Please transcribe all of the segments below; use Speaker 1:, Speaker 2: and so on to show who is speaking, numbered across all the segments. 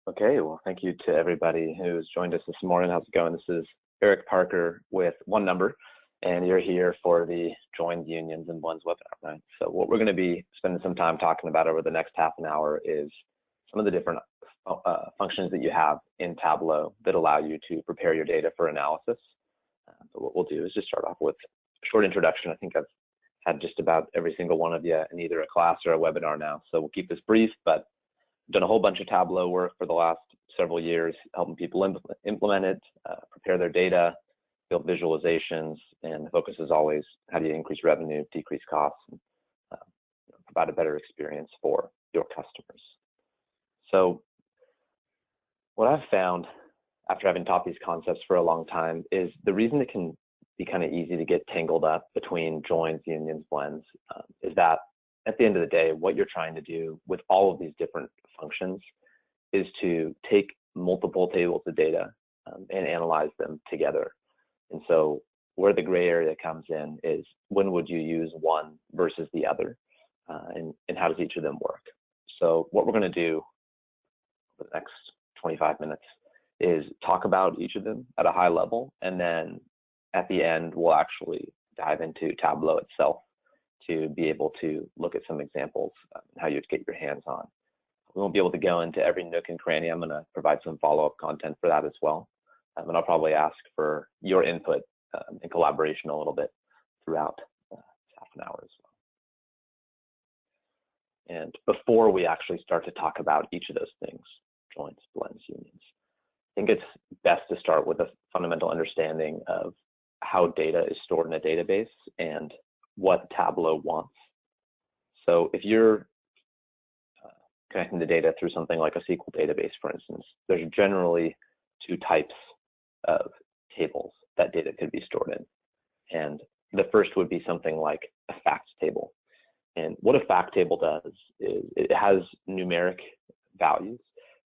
Speaker 1: Okay, well, thank you to everybody who's joined us this morning. How's it going? This is Eric Parker with One Number, and you're here for the Joins Unions and Blends webinar, right? So what we're going to be spending some time talking about over the next half an hour is some of the different functions that you have in Tableau that allow you to prepare your data for analysis. So what we'll do is just start off with a short introduction. I think I've had just about every single one of you in either a class or a webinar now, so we'll keep this brief, but done a whole bunch of Tableau work for the last several years, helping people implement it, prepare their data, build visualizations, and the focus is always how do you increase revenue, decrease costs, and provide a better experience for your customers. So what I've found after having taught these concepts for a long time is the reason it can be kind of easy to get tangled up between joins, unions, blends, is that at the end of the day, what you're trying to do with all of these different functions is to take multiple tables of data and analyze them together. And so where the gray area comes in is when would you use one versus the other, and how does each of them work? So what we're going to do for the next 25 minutes is talk about each of them at a high level, and then at the end, we'll actually dive into Tableau itself to be able to look at some examples and how you'd get your hands on. We won't be able to go into every nook and cranny. I'm going to provide some follow-up content for that as well. And I'll probably ask for your input and collaboration a little bit throughout half an hour as well. And before we actually start to talk about each of those things, joins, blends, unions, I think it's best to start with a fundamental understanding of how data is stored in a database and what Tableau wants. So if you're connecting the data through something like a SQL database, for instance, there's generally two types of tables that data could be stored in. And the first would be something like a facts table. And what a fact table does is it has numeric values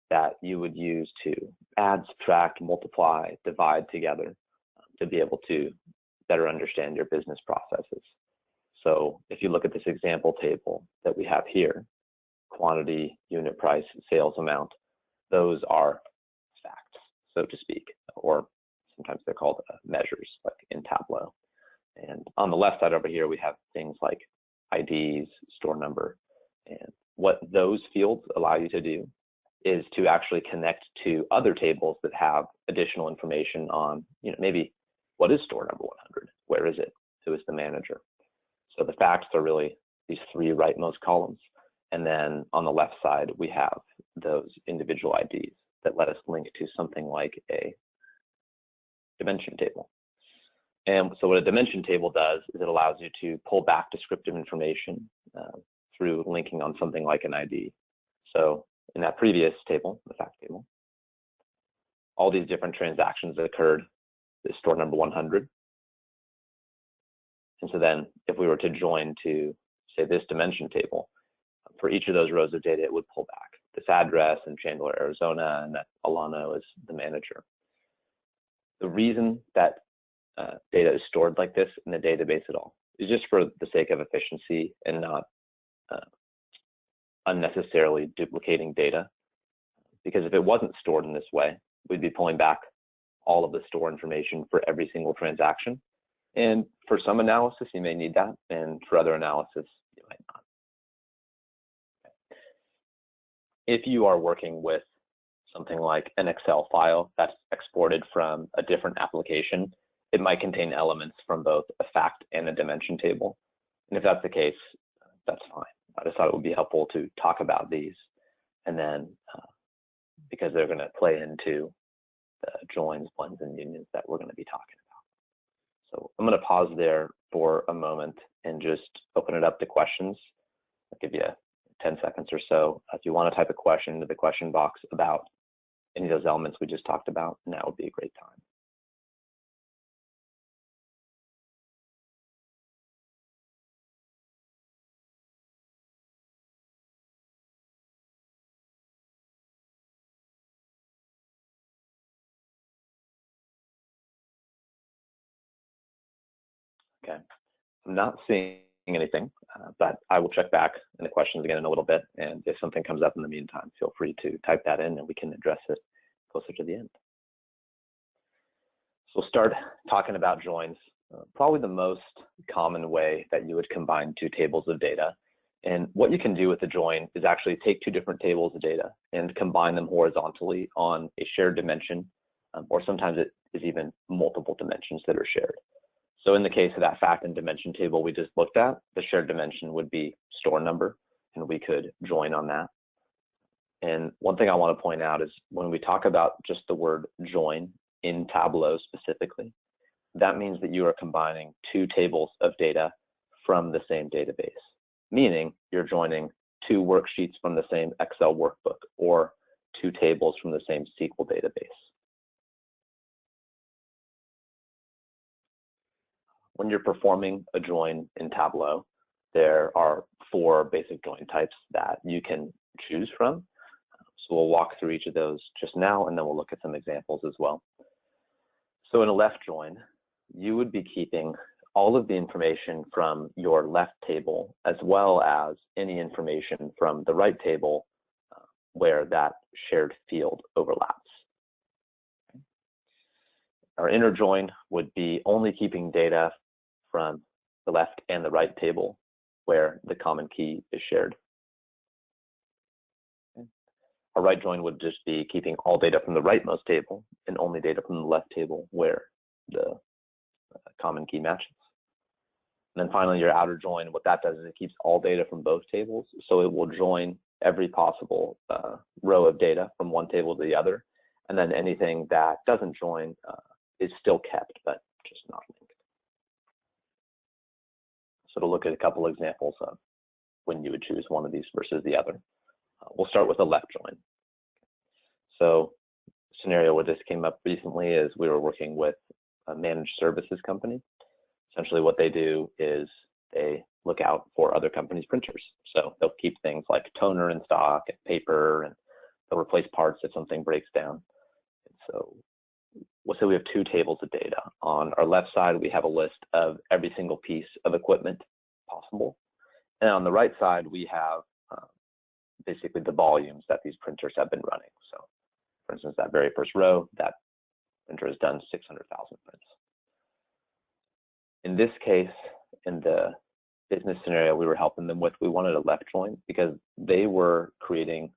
Speaker 1: that you would use to add, subtract, multiply, divide together to be able to better understand your business processes. So if you look at this example table that we have here, quantity, unit price, sales amount, those are facts, so to speak, or sometimes they're called measures, like in Tableau. And on the left side over here, we have things like IDs, store number, and what those fields allow you to do is to actually connect to other tables that have additional information on, maybe what is store number 100? Where is it? Who is the manager? So the facts are really these three rightmost columns. And then on the left side, we have those individual IDs that let us link to something like a dimension table. And so what a dimension table does is it allows you to pull back descriptive information through linking on something like an ID. So in that previous table, the fact table, all these different transactions that occurred is store number 100. And so then if we were to join to, say, this dimension table, for each of those rows of data, it would pull back this address in Chandler, Arizona, and that Alano is the manager. The reason that data is stored like this in the database at all is just for the sake of efficiency and not unnecessarily duplicating data. Because if it wasn't stored in this way, we'd be pulling back all of the store information for every single transaction. And for some analysis, you may need that, and for other analysis, you might not. If you are working with something like an Excel file that's exported from a different application, it might contain elements from both a fact and a dimension table. And if that's the case, that's fine. I just thought it would be helpful to talk about these, and then because they're going to play into the joins, blends, and unions that we're going to be talking about. So I'm going to pause there for a moment and just open it up to questions. I'll give you 10 seconds or so. If you want to type a question into the question box about any of those elements we just talked about, now would be a great time. Okay, I'm not seeing asking anything, but I will check back in the questions again in a little bit. And if something comes up in the meantime, feel free to type that in and we can address it closer to the end. So we'll start talking about joins. Probably the most common way that you would combine two tables of data. And what you can do with the join is actually take two different tables of data and combine them horizontally on a shared dimension, or sometimes it is even multiple dimensions that are shared. So in the case of that fact and dimension table we just looked at, the shared dimension would be store number, and we could join on that. And one thing I want to point out is when we talk about just the word join in Tableau specifically, that means that you are combining two tables of data from the same database, meaning you're joining two worksheets from the same Excel workbook or two tables from the same SQL database. When you're performing a join in Tableau, there are four basic join types that you can choose from. So we'll walk through each of those just now, and then we'll look at some examples as well. So in a left join, you would be keeping all of the information from your left table, as well as any information from the right table where that shared field overlaps. Our inner join would be only keeping data from the left and the right table where the common key is shared. Our right join would just be keeping all data from the rightmost table and only data from the left table where the common key matches. And then finally, your outer join, what that does is it keeps all data from both tables. So it will join every possible row of data from one table to the other. And then anything that doesn't join is still kept, but just not linked. So to look at a couple examples of when you would choose one of these versus the other. We'll start with a left join. So scenario where this came up recently is we were working with a managed services company. Essentially what they do is they look out for other companies' printers. So they'll keep things like toner in stock and paper, and they'll replace parts if something breaks down. And so we'll say we have two tables of data. On our left side, we have a list of every single piece of equipment possible. And on the right side, we have basically the volumes that these printers have been running. So for instance, that very first row, that printer has done 600,000 prints. In this case, in the business scenario we were helping them with, we wanted a left join because they were creating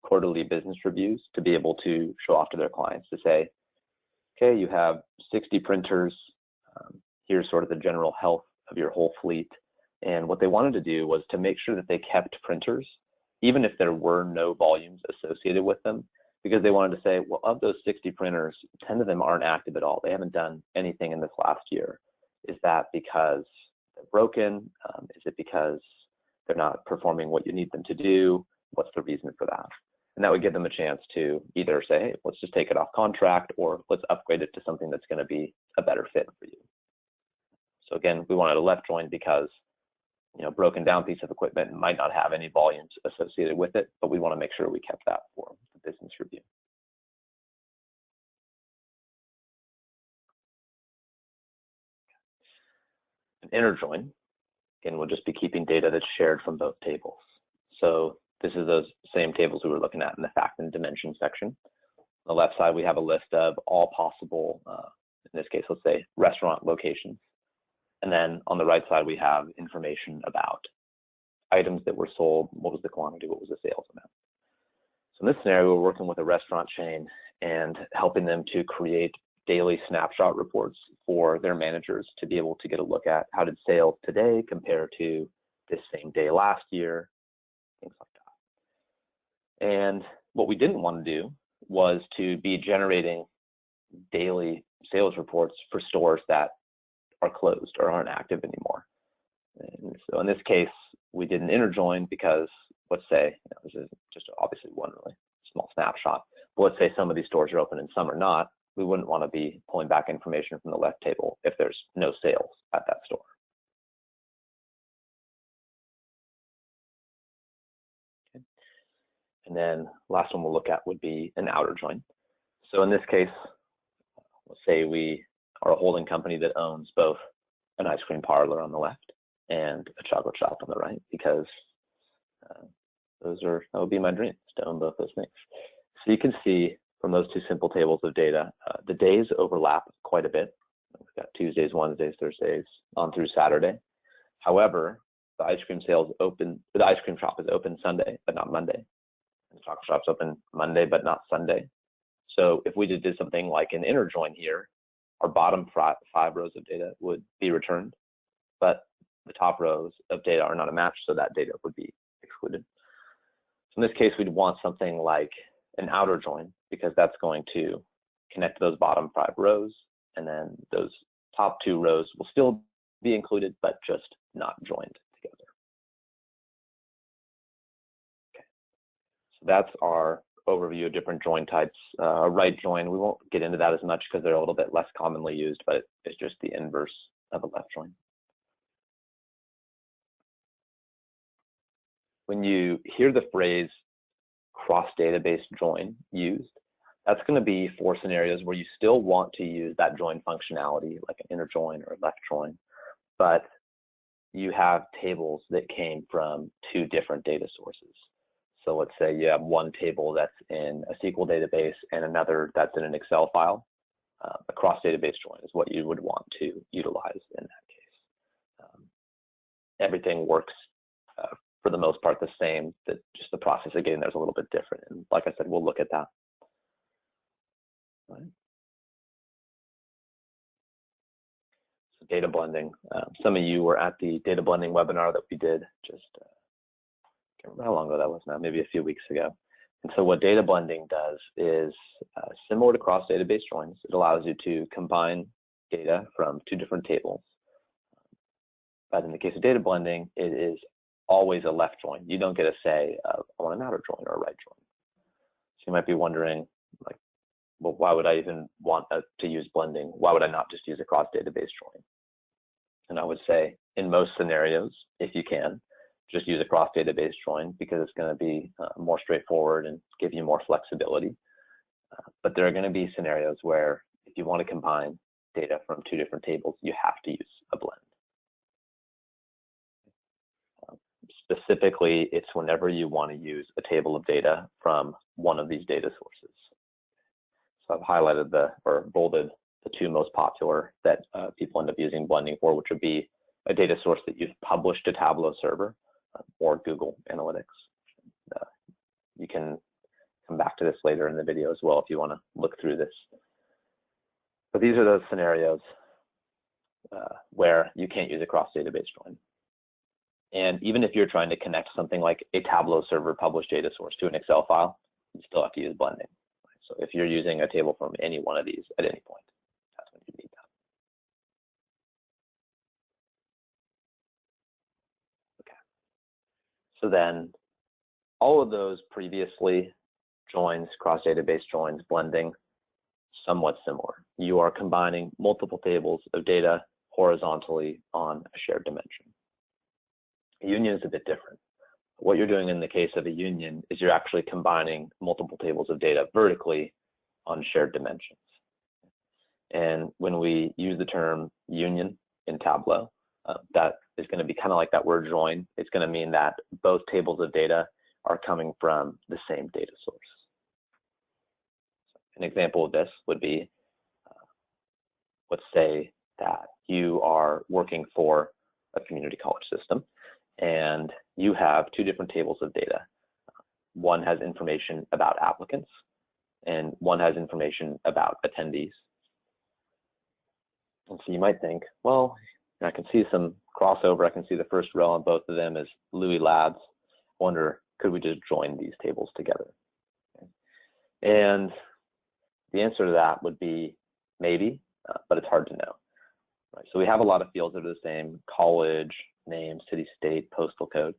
Speaker 1: quarterly business reviews to be able to show off to their clients to say, okay, you have 60 printers. Here's sort of the general health of your whole fleet. And what they wanted to do was to make sure that they kept printers, even if there were no volumes associated with them, because they wanted to say, well, of those 60 printers, 10 of them aren't active at all. They haven't done anything in this last year. Is that because they're broken? Is it because they're not performing what you need them to do? What's the reason for that? And that would give them a chance to either say, hey, let's just take it off contract, or let's upgrade it to something that's going to be a better fit for you. So again, we wanted a left join because broken down piece of equipment might not have any volumes associated with it, but we want to make sure we kept that for the business review. An inner join, again, we'll just be keeping data that's shared from both tables. So this is those same tables we were looking at in the fact and dimension section. On the left side, we have a list of all possible, in this case, let's say restaurant locations. And then on the right side, we have information about items that were sold, what was the quantity, what was the sales amount. So in this scenario, we're working with a restaurant chain and helping them to create daily snapshot reports for their managers to be able to get a look at how did sales today compare to this same day last year, things like that. And what we didn't want to do was to be generating daily sales reports for stores that are closed or aren't active anymore. And so in this case, we did an inner join because, let's say, this is just obviously one really small snapshot, but let's say some of these stores are open and some are not. We wouldn't want to be pulling back information from the left table if there's no sales at that store. Okay. And then last one we'll look at would be an outer join. So in this case, let's say we are a holding company that owns both an ice cream parlor on the left and a chocolate shop on the right, because that would be my dream, to own both those things. So you can see from those two simple tables of data, the days overlap quite a bit. We've got Tuesdays, Wednesdays, Thursdays, on through Saturday. However, the ice cream shop is open Sunday, but not Monday. And the chocolate shop's open Monday, but not Sunday. So if we did something like an inner join here, our bottom 5 rows of data would be returned, but the top rows of data are not a match, so that data would be excluded. So in this case, we'd want something like an outer join, because that's going to connect those bottom 5 rows, and then those top 2 rows will still be included, but just not joined together. Okay. So that's our overview of different join types. A right join, we won't get into that as much because they're a little bit less commonly used, but it's just the inverse of a left join. When you hear the phrase cross-database join used, that's going to be for scenarios where you still want to use that join functionality, like an inner join or a left join, but you have tables that came from 2 different data sources. So let's say you have one table that's in a SQL database and another that's in an Excel file. A cross-database join is what you would want to utilize in that case. Everything works for the most part the same, that just the process of getting there is a little bit different. And like I said, we'll look at that. Right. So data blending. Some of you were at the data blending webinar that we did just, I can't remember how long ago that was now, maybe a few weeks ago. And so what data blending does is similar to cross-database joins. It allows you to combine data from 2 different tables. But in the case of data blending, it is always a left join. You don't get a say of, I want an outer join or a right join. So you might be wondering, like, well, why would I even want to use blending? Why would I not just use a cross-database join? And I would say, in most scenarios, if you can, just use a cross-database join, because it's going to be more straightforward and give you more flexibility. But there are going to be scenarios where if you want to combine data from 2 different tables, you have to use a blend. Specifically, it's whenever you want to use a table of data from one of these data sources. So I've highlighted or bolded the 2 most popular that people end up using blending for, which would be a data source that you've published to Tableau server or Google Analytics. You can come back to this later in the video as well if you want to look through this. But these are those scenarios where you can't use a cross-database join. And even if you're trying to connect something like a Tableau server published data source to an Excel file, you still have to use blending. So if you're using a table from any one of these at any point, that's when you need that. Okay. So then all of those previously, joins, cross-database joins, blending, somewhat similar. You are combining multiple tables of data horizontally on a shared dimension. A union is a bit different. What you're doing in the case of a union is you're actually combining multiple tables of data vertically on shared dimensions. And when we use the term union in Tableau, that is going to be kind of like that word join. It's going to mean that both tables of data are coming from the same data source. An example of this would be, let's say that you are working for a community college system, and you have 2 different tables of data. One has information about applicants, and one has information about attendees. And so you might think, well, I can see some crossover. I can see the first row on both of them is Louis Labs. I wonder, could we just join these tables together? Okay. And the answer to that would be maybe, but it's hard to know. Right? So we have a lot of fields that are the same: college, name, city, state, postal code,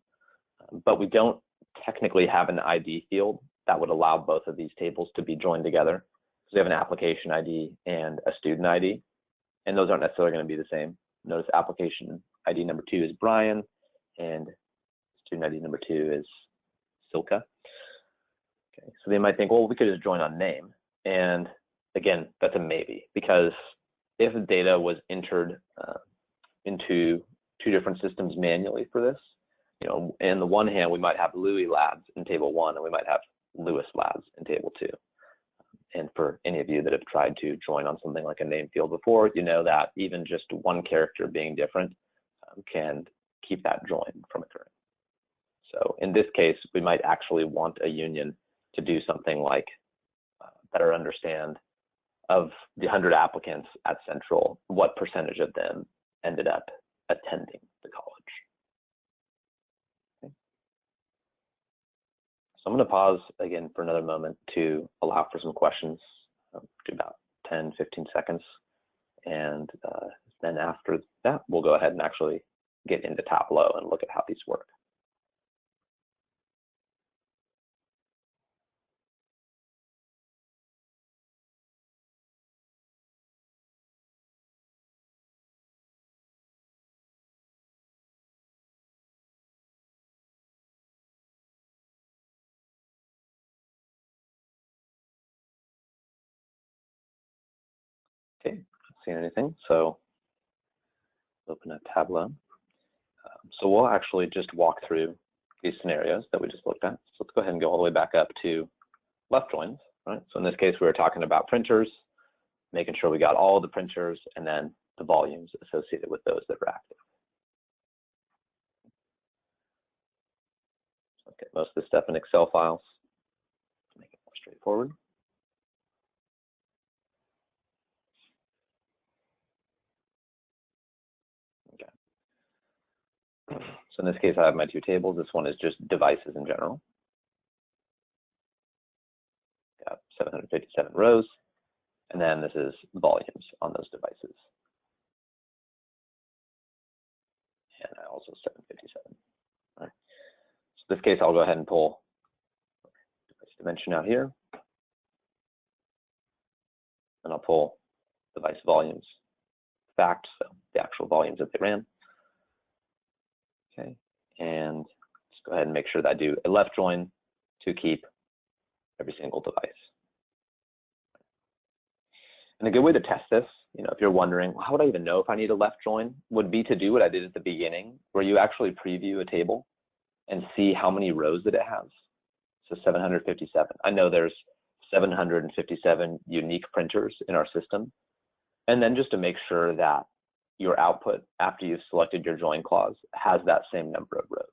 Speaker 1: but we don't technically have an ID field that would allow both of these tables to be joined together. So we have an application ID and a student ID, and those aren't necessarily going to be the same. Notice application ID number 2 is Brian, and student ID number 2 is Silka. Okay, so they might think, well, we could just join on name. And again, that's a maybe, because if data was entered into two different systems manually for this. You know, in the one hand, we might have Louis labs in table 1, and we might have Lewis labs in table 2. And for any of you that have tried to join on something like a name field before, you know that even just one character being different can keep that join from occurring. So in this case, we might actually want a union to do something like better understand of the 100 applicants at Central, what percentage of them ended up attending the college. Okay. So I'm going to pause again for another moment to allow for some questions, do about 10, 15 seconds. And then after that, we'll go ahead and actually get into Tableau and look at how these work. Okay, not seeing anything, so open up Tableau. So we'll actually just walk through these scenarios that we just looked at. So let's go ahead and go all the way back up to left joins, right? So in this case, we were talking about printers, making sure we got all of the printers and then the volumes associated with those that were active. So I'll get most of this stuff in Excel files to make it more straightforward. So in this case, I have my two tables. This one is just devices in general. Got 757 rows, and then this is volumes on those devices. And also 757. All right. So in this case, I'll go ahead and pull device dimension out here, and I'll pull device volumes fact, so the actual volumes that they ran. Okay, and let's go ahead and make sure that I do a left join to keep every single device. And a good way to test this, you know, if you're wondering, well, how would I even know if I need a left join, would be to do what I did at the beginning, where you actually preview a table and see how many rows that it has. So 757. I know there's 757 unique printers in our system. And then just to make sure that your output after you've selected your join clause has that same number of rows.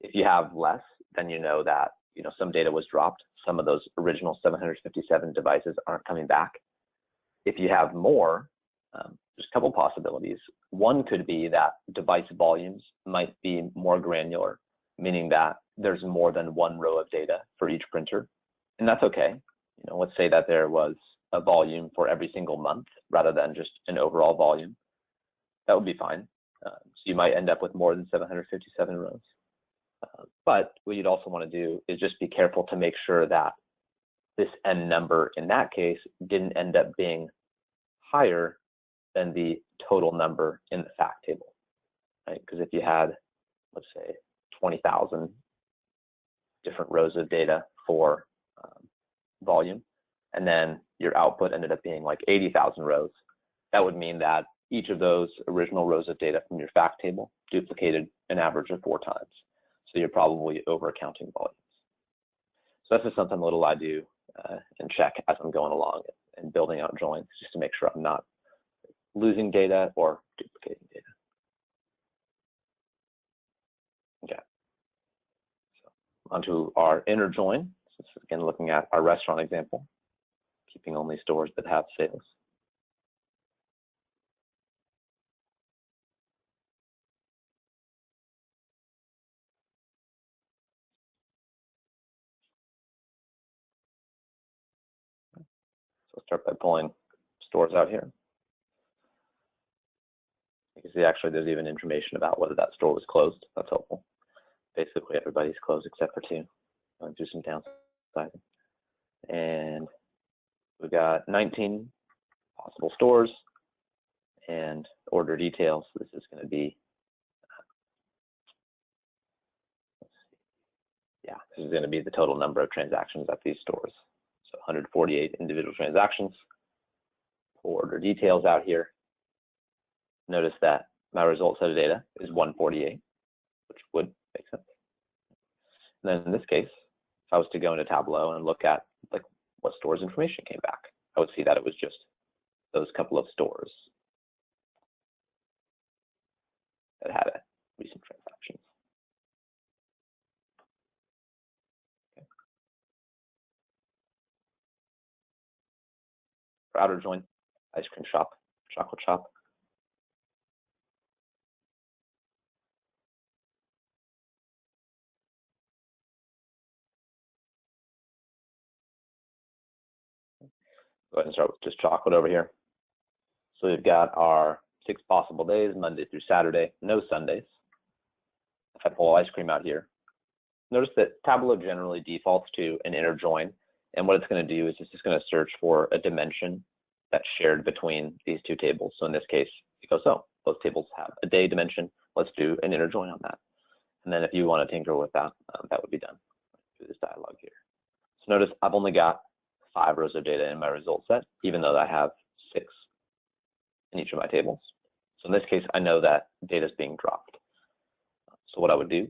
Speaker 1: If you have less, then you know that, you know, some data was dropped. Some of those original 757 devices aren't coming back. If you have more, there's a couple possibilities. One could be that device volumes might be more granular, meaning that there's more than one row of data for each printer, and that's okay. You know, let's say that there was a volume for every single month rather than just an overall volume. That would be fine. So you might end up with more than 757 rows. But what you'd also want to do is just be careful to make sure that this n number in that case didn't end up being higher than the total number in the fact table, right? Because if you had, let's say, 20,000 different rows of data for volume, and then your output ended up being like 80,000 rows, that would mean that each of those original rows of data from your fact table duplicated an average of 4 times. So you're probably over counting volumes. So that's just something little I do and check as I'm going along and building out joins, just to make sure I'm not losing data or duplicating data. Okay. So onto our inner join. So again, looking at our restaurant example, keeping only stores that have sales. So I'll start by pulling stores out here. You can see actually there's even information about whether that store was closed. That's helpful. Basically everybody's closed except for 2. Going through some downsizing. And we've got 19 possible stores and order details. This is going to be, this is going to be the total number of transactions at these stores. So 148 individual transactions. Pull order details out here. Notice that my result set of data is 148, which would make sense. And then in this case, if I was to go into Tableau and look at like what stores information came back, I would see that it was just those couple of stores that had recent transactions. Okay. For outer join, ice cream shop, chocolate shop. Go ahead and start with just chocolate over here. So we've got our 6 possible days, Monday through Saturday, no Sundays. If I pull ice cream out here, notice that Tableau generally defaults to an inner join. And what it's going to do is it's just going to search for a dimension that's shared between these two tables. So in this case, it goes, oh, both tables have a day dimension. Let's do an inner join on that. And then if you want to tinker with that, that would be done through this dialog here. So notice I've only got 5 rows of data in my result set, even though I have 6 in each of my tables. So in this case, I know that data is being dropped. So what I would do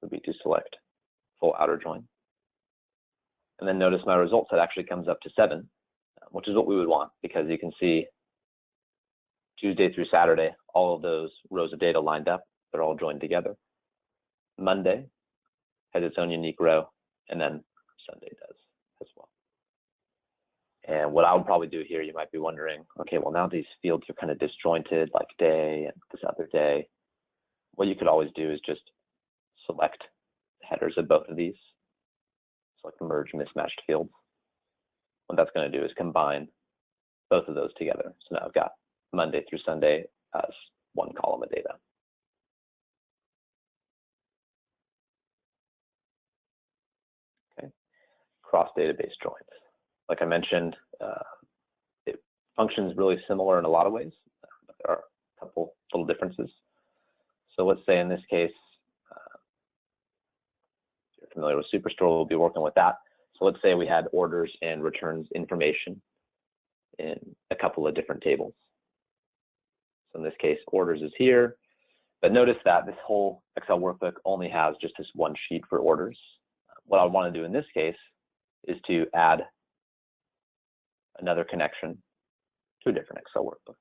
Speaker 1: would be to select full outer join. And then notice my result set actually comes up to 7, which is what we would want, because you can see Tuesday through Saturday, all of those rows of data lined up. They're all joined together. Monday has its own unique row, and then Sunday does as well. And what I would probably do here, you might be wondering, okay, well now these fields are kind of disjointed, like day and this other day. What you could always do is just select the headers of both of these. Select merge mismatched fields. What that's going to do is combine both of those together. So now I've got Monday through Sunday as one column of data. Okay. Cross database joins. Like I mentioned, it functions really similar in a lot of ways, but there are a couple little differences. So let's say in this case, if you're familiar with Superstore, we'll be working with that. So let's say we had orders and returns information in a couple of different tables. So in this case, orders is here, but notice that this whole Excel workbook only has just this one sheet for orders. What I want to do in this case is to add another connection to a different Excel workbook.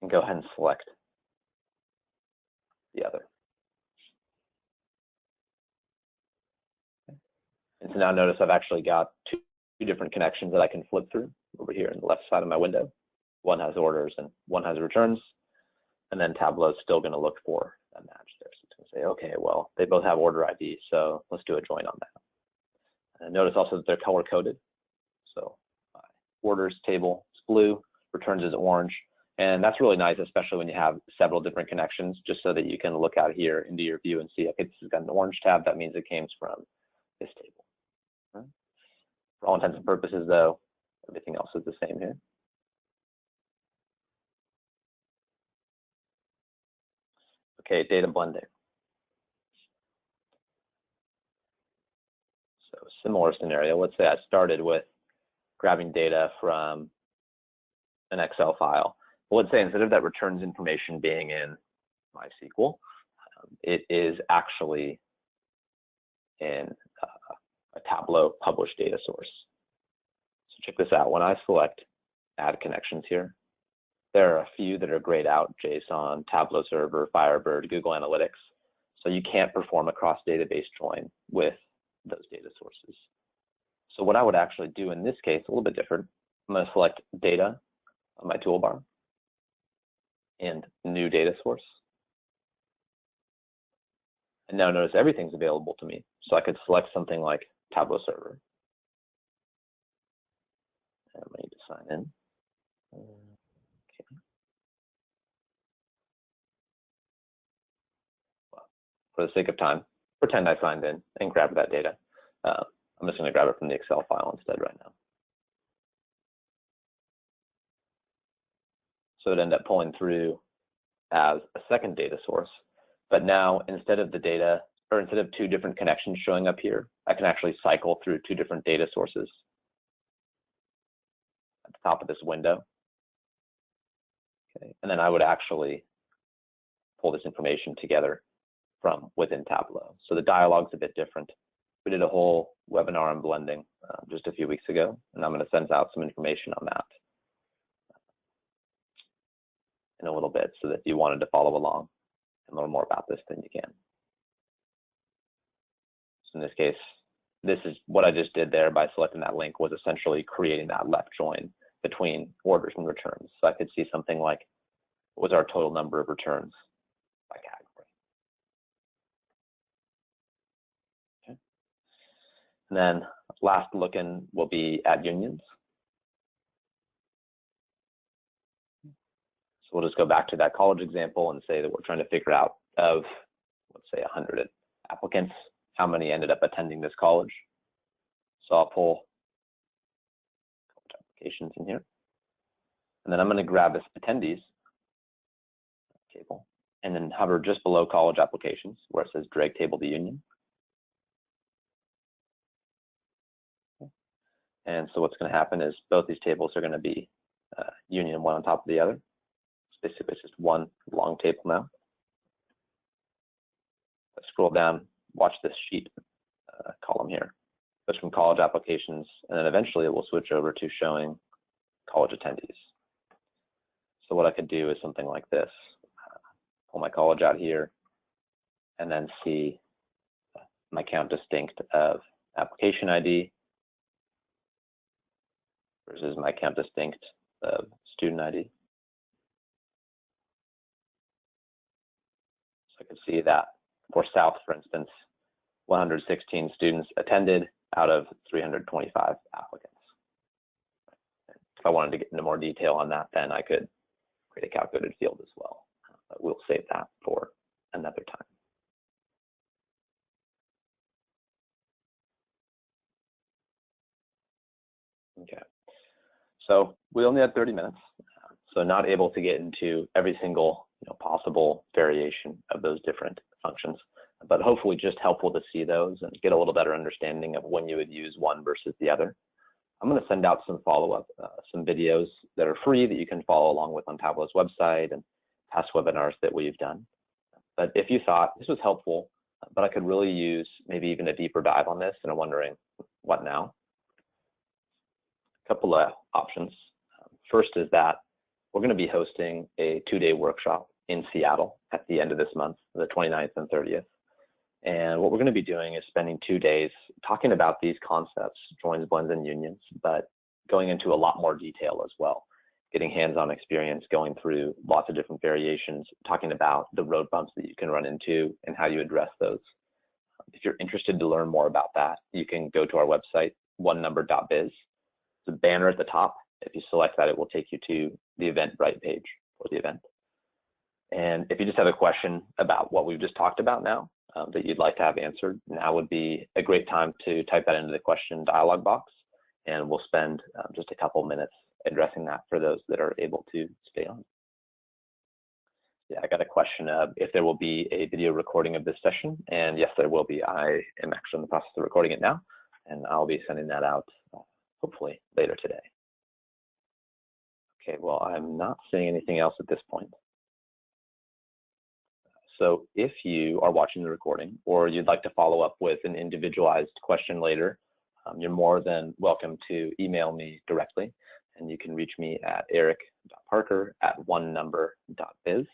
Speaker 1: And go ahead and select the other. And so now notice I've actually got two different connections that I can flip through over here on the left side of my window. One has orders and one has returns. And then Tableau is still going to look for a match there. So it's going to say, okay, well, they both have order ID, so let's do a join on that. And notice also that they're color coded. So orders table is blue, returns is orange. And that's really nice, especially when you have several different connections, just so that you can look out here into your view and see, okay, this has got an orange tab. That means it came from this table. Right? For all intents and purposes, though, everything else is the same here. Okay, data blending. So similar scenario. Let's say I started with grabbing data from an Excel file. Well, let's say instead of that returns information being in MySQL, it is actually in a Tableau published data source. So check this out. When I select add connections here, there are a few that are grayed out: JSON, Tableau server, Firebird, Google Analytics. So you can't perform a cross database join with those data sources. So what I would actually do in this case, a little bit different, I'm going to select data on my toolbar and new data source. And now notice everything's available to me. So I could select something like Tableau server. And I need to sign in. Okay. Well, for the sake of time, pretend I signed in and grabbed that data. I'm just going to grab it from the Excel file instead right now. So it ended up pulling through as a second data source. But now instead of the data, or instead of two different connections showing up here, I can actually cycle through two different data sources at the top of this window. Okay. And then I would actually pull this information together from within Tableau. So the dialogue's a bit different. We did a whole webinar on blending just a few weeks ago, and I'm going to send out some information on that in a little bit, so that if you wanted to follow along and learn more about this, then you can. So in this case, this is what I just did there by selecting that link, was essentially creating that left join between orders and returns. So I could see something like, what was our total number of returns by category. Okay. And then last look-in will be at unions. So we'll just go back to that college example and say that we're trying to figure out, of, let's say, 100 applicants, how many ended up attending this college. So I'll pull college applications in here. And then I'm going to grab this attendees table and then hover just below college applications where it says drag table to union. And so what's going to happen is both these tables are going to be union one on top of the other. So basically, it's just one long table now. Let's scroll down, watch this sheet column here. Goes from college applications, and then eventually it will switch over to showing college attendees. So what I could do is something like this. Pull my college out here, and then see my count distinct of application ID versus my count distinct of student ID. So I can see that for South, for instance, 116 students attended out of 325 applicants. If I wanted to get into more detail on that, then I could create a calculated field as well. But we'll save that for another time. Okay, so we only had 30 minutes, so not able to get into every single possible variation of those different functions, but hopefully just helpful to see those and get a little better understanding of when you would use one versus the other. I'm going to send out some follow-up, some videos that are free that you can follow along with on Tableau's website and past webinars that we've done. But if you thought this was helpful, but I could really use maybe even a deeper dive on this and I'm wondering, what now? A couple of options. First is that we're going to be hosting a 2-day workshop in Seattle at the end of this month, the 29th and 30th. And what we're going to be doing is spending 2 days talking about these concepts, joins, blends, and unions, but going into a lot more detail as well, getting hands-on experience, going through lots of different variations, talking about the road bumps that you can run into and how you address those. If you're interested to learn more about that, you can go to our website, onenumber.biz. There's a banner at the top. If you select that, it will take you to the Eventbrite page for the event. And if you just have a question about what we've just talked about now, that you'd like to have answered, now would be a great time to type that into the question dialog box, and we'll spend just a couple minutes addressing that for those that are able to stay on. Yeah, I got a question of if there will be a video recording of this session, and yes, there will be. I am actually in the process of recording it now, and I'll be sending that out hopefully later today. Okay, well, I'm not seeing anything else at this point. So if you are watching the recording or you'd like to follow up with an individualized question later, you're more than welcome to email me directly, and you can reach me at eric.parker@onenumber.biz.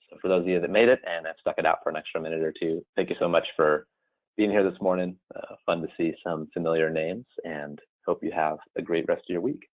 Speaker 1: So for those of you that made it and have stuck it out for an extra minute or two, thank you so much for being here this morning. Fun to see some familiar names, and hope you have a great rest of your week.